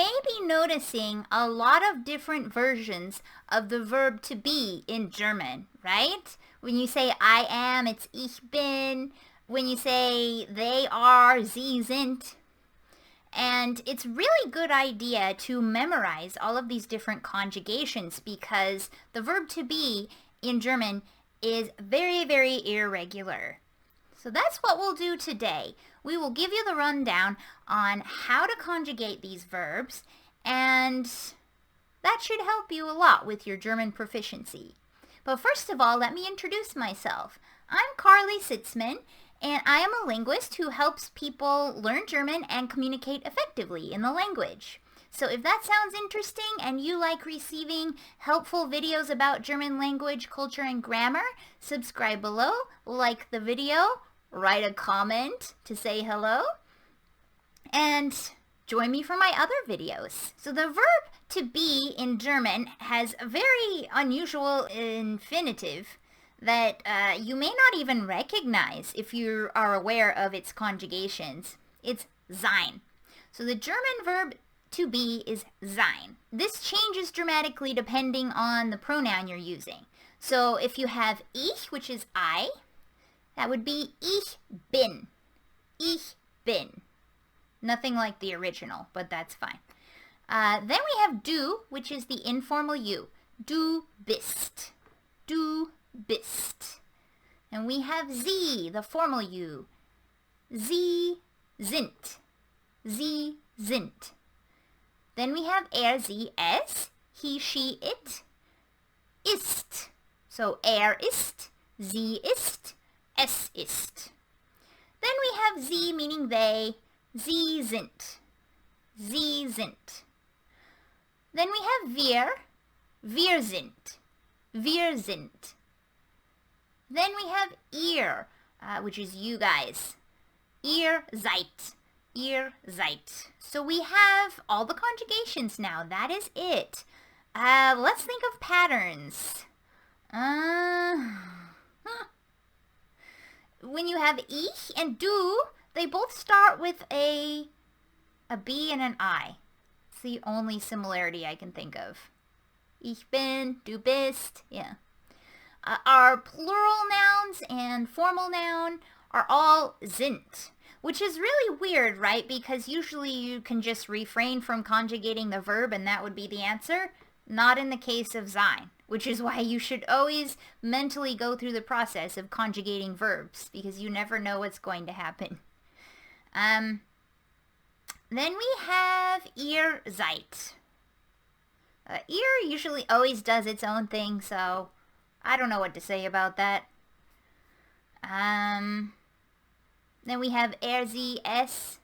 may be noticing a lot of different versions of the verb to be in German, right? When you say I am, it's ich bin. When you say they are, sie sind. And it's really good idea to memorize all of these different conjugations because the verb to be in German is very, very irregular. So that's what we'll do today. We will give you the rundown on how to conjugate these verbs, and that should help you a lot with your German proficiency. But first of all, let me introduce myself. I'm Carlie Sitzman, and I am a linguist who helps people learn German and communicate effectively in the language. So if that sounds interesting and you like receiving helpful videos about German language, culture, and grammar, subscribe below, like the video, write a comment to say hello, and join me for my other videos. So the verb to be in German has a very unusual infinitive that you may not even recognize if you are aware of its conjugations. It's sein. So the German verb to be is sein. This changes dramatically depending on the pronoun you're using. So if you have ich, which is I, that would be ich bin. Ich bin. Nothing like the original, but that's fine. Then we have du, which is the informal you. Du bist. Du bist. And we have sie, the formal you. Sie sind. Sie sind. Then we have sie, es, he, she, it, ist. So ist, sie ist, es ist. Then we have sie, meaning they, sie sind. Sie sind. Then we have wir sind. Wir sind. Then we have ihr, which is you guys. Ihr seid. Ihr seid. So we have all the conjugations now. That is it. Let's think of patterns. When you have ich and du, they both start with a B and an I. It's the only similarity I can think of. Ich bin, du bist, yeah. Our plural nouns and formal noun are all sind, which is really weird, right? Because usually you can just refrain from conjugating the verb and that would be the answer. Not in the case of sein, which is why you should always mentally go through the process of conjugating verbs because you never know what's going to happen. Then we have ihr seid. Ihr usually always does its own thing, so I don't know what to say about that. Then we have sie, es,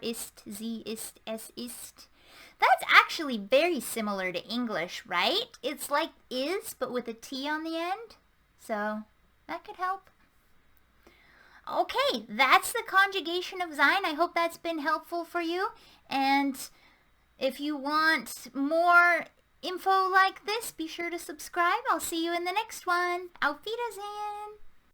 ist, sie ist, es ist. That's actually very similar to English, right? It's like is, but with a T on the end. So that could help. Okay, that's the conjugation of sein. I hope that's been helpful for you. And if you want more info like this, be sure to subscribe. I'll see you in the next one. Auf Wiedersehen.